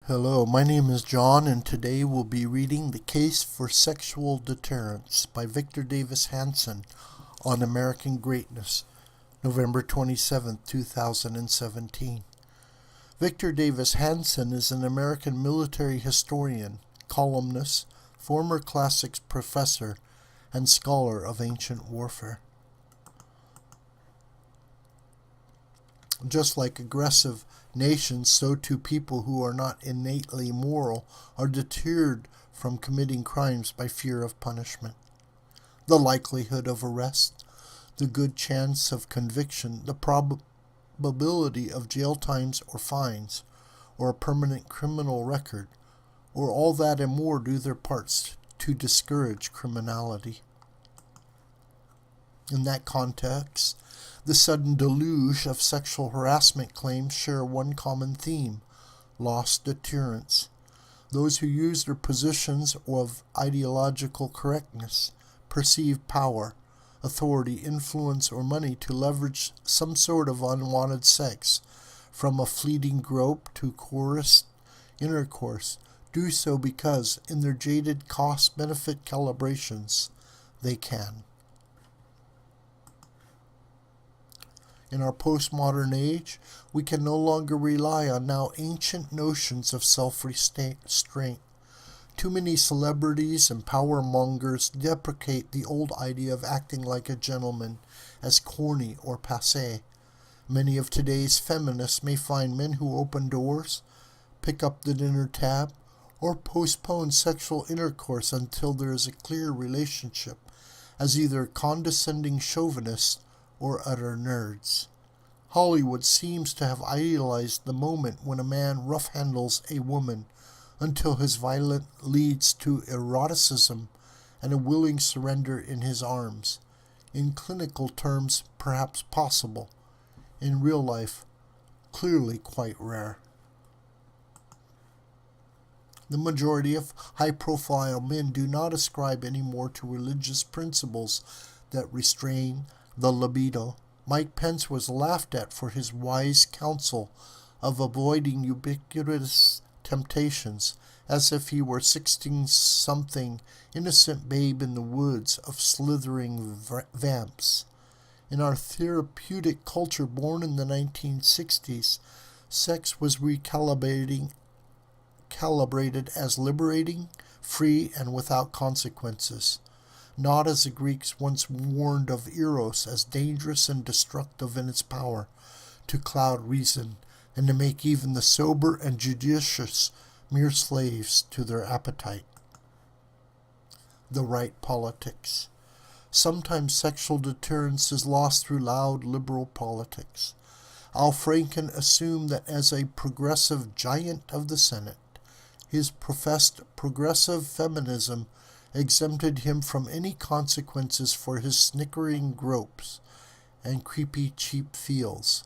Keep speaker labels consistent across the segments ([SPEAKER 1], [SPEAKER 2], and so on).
[SPEAKER 1] Hello, my name is John, and today we'll be reading The Case for Sexual Deterrence by Victor Davis Hanson on American Greatness, November 27, 2017. Victor Davis Hanson is an American military historian, columnist, former classics professor, and scholar of ancient warfare. Just like aggressive nations, so too people who are not innately moral are deterred from committing crimes by fear of punishment. The likelihood of arrest, the good chance of conviction, the probability of jail times or fines, or a permanent criminal record, or all that and more do their parts to discourage criminality. In that context, the sudden deluge of sexual harassment claims share one common theme: lost deterrence. Those who use their positions of ideological correctness, perceived power, authority, influence, or money to leverage some sort of unwanted sex, from a fleeting grope to coerced intercourse, do so because, in their jaded cost-benefit calibrations, they can. In our postmodern age, we can no longer rely on now ancient notions of self-restraint. Too many celebrities and power mongers deprecate the old idea of acting like a gentleman as corny or passé. Many of today's feminists may find men who open doors, pick up the dinner tab, or postpone sexual intercourse until there is a clear relationship as either condescending chauvinists or utter nerds. Hollywood seems to have idealized the moment when a man rough-handles a woman until his violence leads to eroticism and a willing surrender in his arms. In clinical terms, perhaps possible. In real life, clearly quite rare. The majority of high-profile men do not ascribe any more to religious principles that restrain the libido. Mike Pence was laughed at for his wise counsel of avoiding ubiquitous temptations, as if he were 16-something innocent babe in the woods of slithering vamps. In our therapeutic culture born in the 1960s, sex was calibrated as liberating, free, and without consequences. Not as the Greeks once warned of Eros as dangerous and destructive in its power to cloud reason and to make even the sober and judicious mere slaves to their appetite. The right politics. Sometimes sexual deterrence is lost through loud liberal politics. Al Franken assumed that as a progressive giant of the Senate, his professed progressive feminism exempted him from any consequences for his snickering gropes and creepy cheap feels.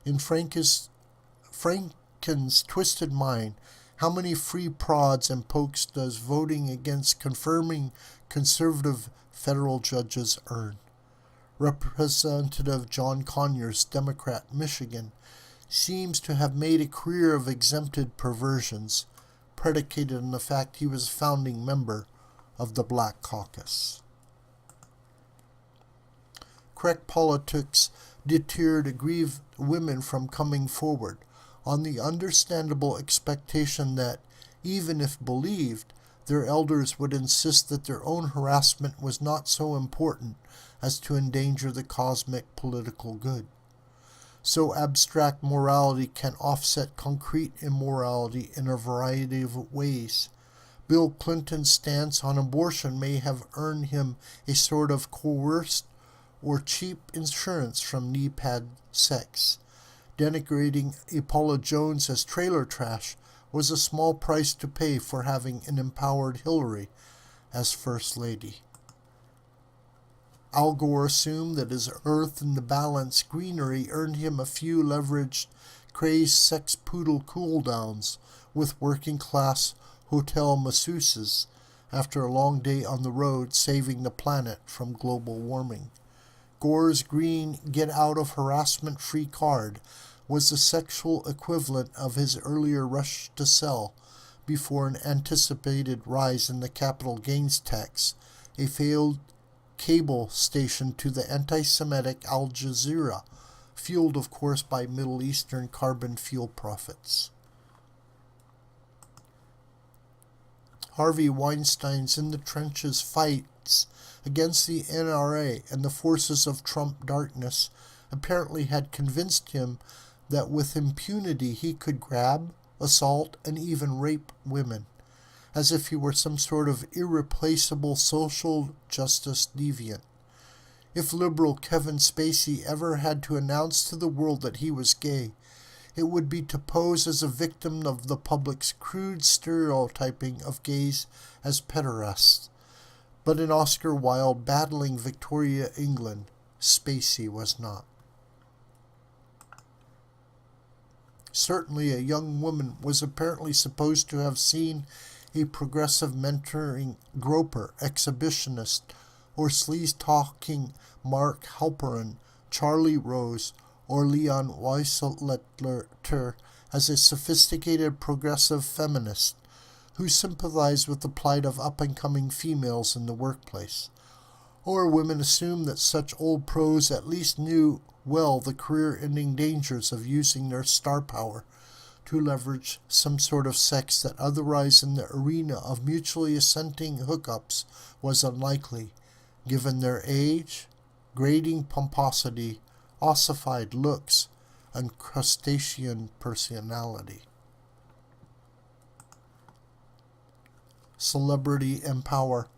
[SPEAKER 1] In Franken's twisted mind, how many free prods and pokes does voting against confirming conservative federal judges earn? Representative John Conyers, Democrat, Michigan, seems to have made a career of exempted perversions, predicated on the fact he was a founding member of the Black Caucus. Correct politics deterred aggrieved women from coming forward, on the understandable expectation that, even if believed, their elders would insist that their own harassment was not so important as to endanger the cosmic political good. So abstract morality can offset concrete immorality in a variety of ways. Bill Clinton's stance on abortion may have earned him a sort of coerced or cheap insurance from knee-pad sex. Denigrating Paula Jones as trailer trash was a small price to pay for having an empowered Hillary as First Lady. Al Gore assumed that his earth in the balance greenery earned him a few leveraged, crazed sex poodle cool-downs with working-class hotel masseuses after a long day on the road saving the planet from global warming. Gore's green get-out-of-harassment-free card was the sexual equivalent of his earlier rush to sell, before an anticipated rise in the capital gains tax, a failed cable station to the anti-Semitic Al Jazeera, fueled of course by Middle Eastern carbon fuel profits. Harvey Weinstein's in the trenches fights against the NRA and the forces of Trump darkness apparently had convinced him that with impunity he could grab, assault, and even rape women, as if he were some sort of irreplaceable social justice deviant. If liberal Kevin Spacey ever had to announce to the world that he was gay, it would be to pose as a victim of the public's crude stereotyping of gays as pederasts. But in Oscar Wilde battling Victoria, England, Spacey was not. Certainly a young woman was apparently supposed to have seen a progressive mentoring groper, exhibitionist, or sleaze-talking Mark Halperin, Charlie Rose, or Leon Wieselter as a sophisticated progressive feminist who sympathized with the plight of up-and-coming females in the workplace. Or women assumed that such old pros at least knew well the career-ending dangers of using their star power to leverage some sort of sex that otherwise in the arena of mutually assenting hookups was unlikely, given their age, grating pomposity, ossified looks, and crustacean personality. Celebrity and power.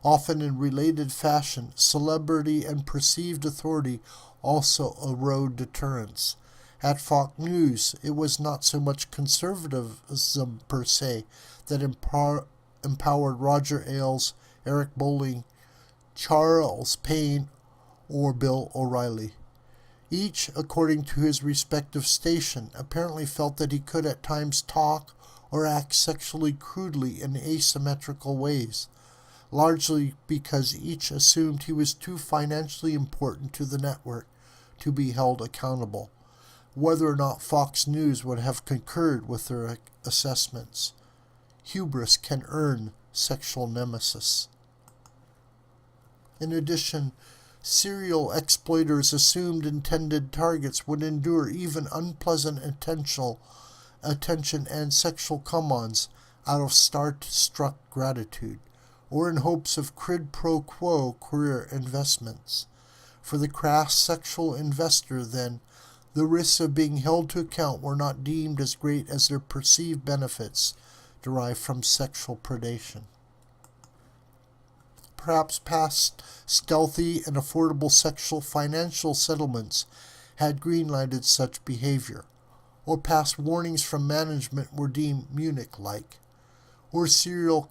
[SPEAKER 1] Often in related fashion, celebrity and perceived authority also erode deterrence. At Fox News, it was not so much conservatism per se that empowered Roger Ailes, Eric Bolling, Charles Payne, or Bill O'Reilly. Each, according to his respective station, apparently felt that he could at times talk or act sexually crudely in asymmetrical ways, largely because each assumed he was too financially important to the network to be held accountable, whether or not Fox News would have concurred with their assessments. Hubris can earn sexual nemesis. In addition, serial exploiters assumed intended targets would endure even unpleasant attention and sexual come-ons out of star-struck gratitude, or in hopes of quid pro quo career investments. For the crass sexual investor, then, the risks of being held to account were not deemed as great as their perceived benefits derived from sexual predation. Perhaps past stealthy and affordable sexual financial settlements had greenlighted such behavior, or past warnings from management were deemed Munich-like, or serial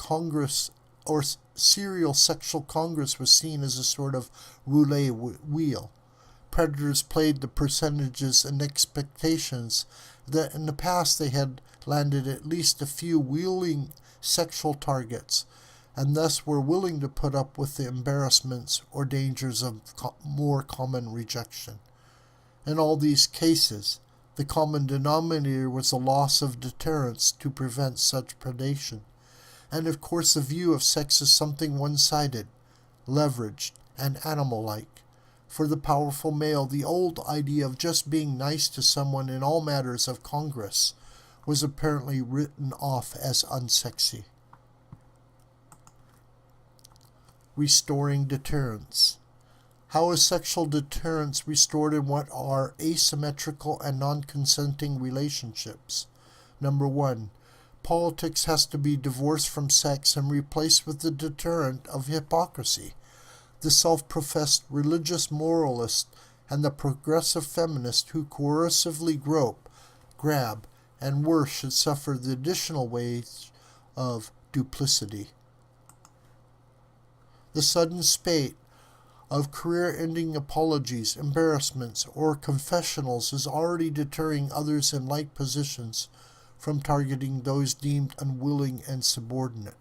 [SPEAKER 1] sexual congress was seen as a sort of roulette wheel. Predators played the percentages and expectations that in the past they had landed at least a few wheeling sexual targets, and thus were willing to put up with the embarrassments or dangers of more common rejection. In all these cases, the common denominator was the loss of deterrence to prevent such predation, and of course the view of sex as something one-sided, leveraged, and animal-like. For the powerful male, the old idea of just being nice to someone in all matters of Congress was apparently written off as unsexy. Restoring deterrence. How is sexual deterrence restored in what are asymmetrical and non-consenting relationships? Number 1. Politics has to be divorced from sex and replaced with the deterrent of hypocrisy. The self-professed religious moralist and the progressive feminist who coercively grope, grab, and worse should suffer the additional wage of duplicity. The sudden spate of career-ending apologies, embarrassments, or confessionals is already deterring others in like positions from targeting those deemed unwilling and subordinate.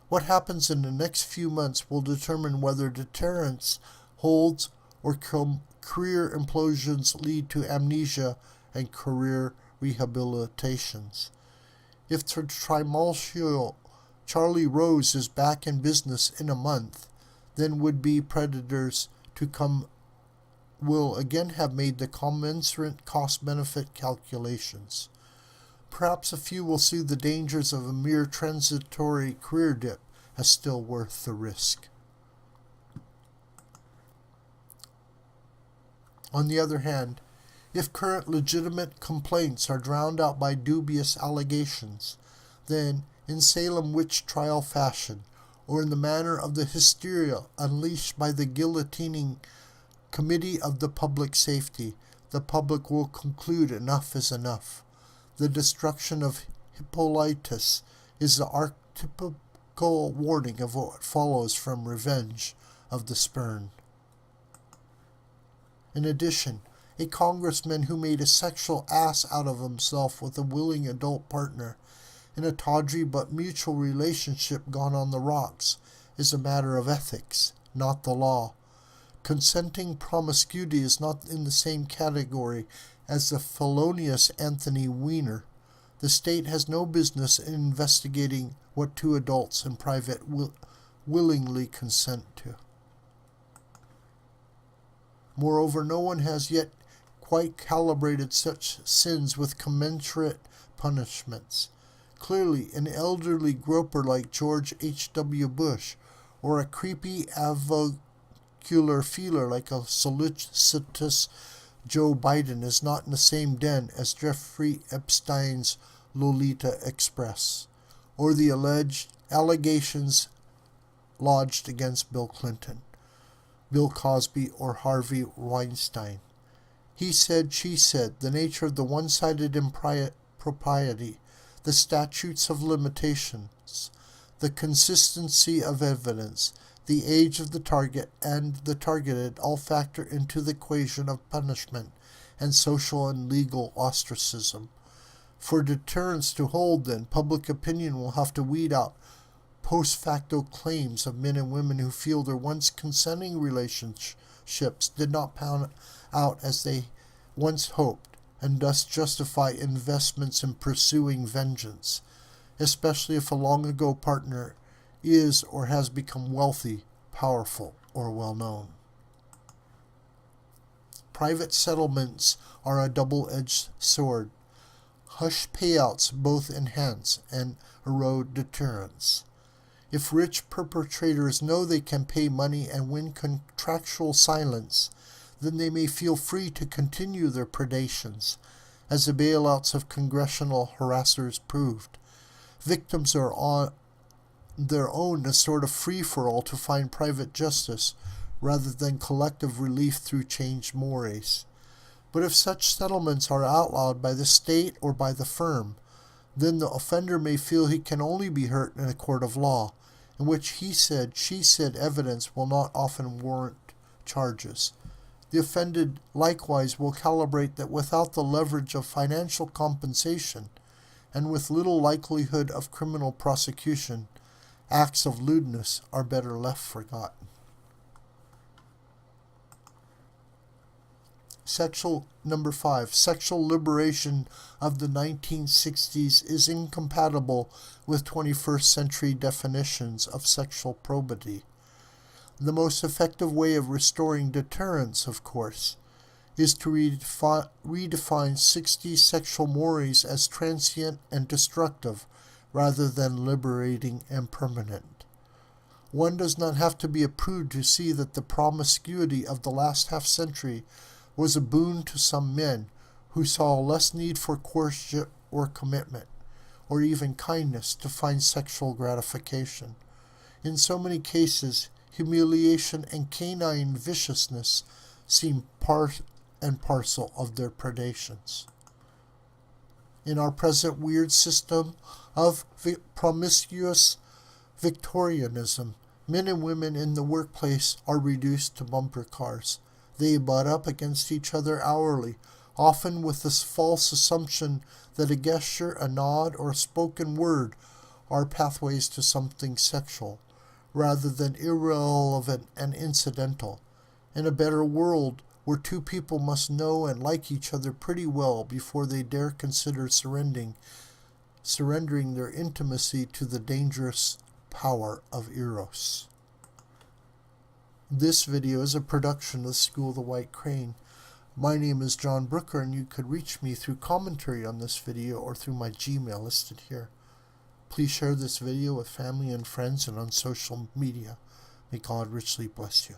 [SPEAKER 1] What happens in the next few months will determine whether deterrence holds or career implosions lead to amnesia and career rehabilitations. If the trimultial Charlie Rose is back in business in a month, then would-be predators to come will again have made the commensurate cost-benefit calculations. Perhaps a few will see the dangers of a mere transitory career dip as still worth the risk. On the other hand, if current legitimate complaints are drowned out by dubious allegations, then, in Salem witch trial fashion, or in the manner of the hysteria unleashed by the guillotining Committee of the Public Safety, the public will conclude enough is enough. The destruction of Hippolytus is the archetypical warning of what follows from revenge of the spurned. In addition, a congressman who made a sexual ass out of himself with a willing adult partner in a tawdry but mutual relationship gone on the rocks is a matter of ethics, not the law. Consenting promiscuity is not in the same category as the felonious Anthony Weiner. The state has no business in investigating what two adults in private willingly consent to. Moreover, no one has yet quite calibrated such sins with commensurate punishments. Clearly, an elderly groper like George H.W. Bush, or a creepy avuncular feeler like a solicitous Joe Biden is not in the same den as Jeffrey Epstein's Lolita Express, or the alleged allegations lodged against Bill Clinton, Bill Cosby, or Harvey Weinstein. He said, she said, the nature of the one-sided impropriety, the statutes of limitations, the consistency of evidence, the age of the target and the targeted all factor into the equation of punishment and social and legal ostracism. For deterrence to hold, then, public opinion will have to weed out post facto claims of men and women who feel their once consenting relationships did not pan out as they once hoped, and thus justify investments in pursuing vengeance, especially if a long-ago partner is or has become wealthy, powerful, or well-known. Private settlements are a double-edged sword. Hush payouts both enhance and erode deterrence. If rich perpetrators know they can pay money and win contractual silence, then they may feel free to continue their predations, as the bailouts of congressional harassers proved. Victims are on their own a sort of free-for-all to find private justice rather than collective relief through changed mores. But if such settlements are outlawed by the state or by the firm, then the offender may feel he can only be hurt in a court of law, in which he said, she said evidence will not often warrant charges. The offended likewise will calibrate that without the leverage of financial compensation, and with little likelihood of criminal prosecution, acts of lewdness are better left forgotten. Number 5. Sexual liberation of the 1960s is incompatible with 21st century definitions of sexual probity. The most effective way of restoring deterrence, of course, is to redefine 60s sexual mores as transient and destructive rather than liberating and permanent. One does not have to be a prude to see that the promiscuity of the last half-century was a boon to some men who saw less need for coercion or commitment, or even kindness to find sexual gratification. In so many cases, humiliation and canine viciousness seem part and parcel of their predations. In our present weird system of promiscuous Victorianism, men and women in the workplace are reduced to bumper cars. They butt up against each other hourly, often with this false assumption that a gesture, a nod, or a spoken word are pathways to something sexual, rather than irrelevant and incidental. In a better world, where two people must know and like each other pretty well before they dare consider surrendering their intimacy to the dangerous power of Eros. This video is a production of the School of the White Crane. My name is John Brooker, and you could reach me through commentary on this video or through my Gmail listed here. Please share this video with family and friends and on social media. May God richly bless you.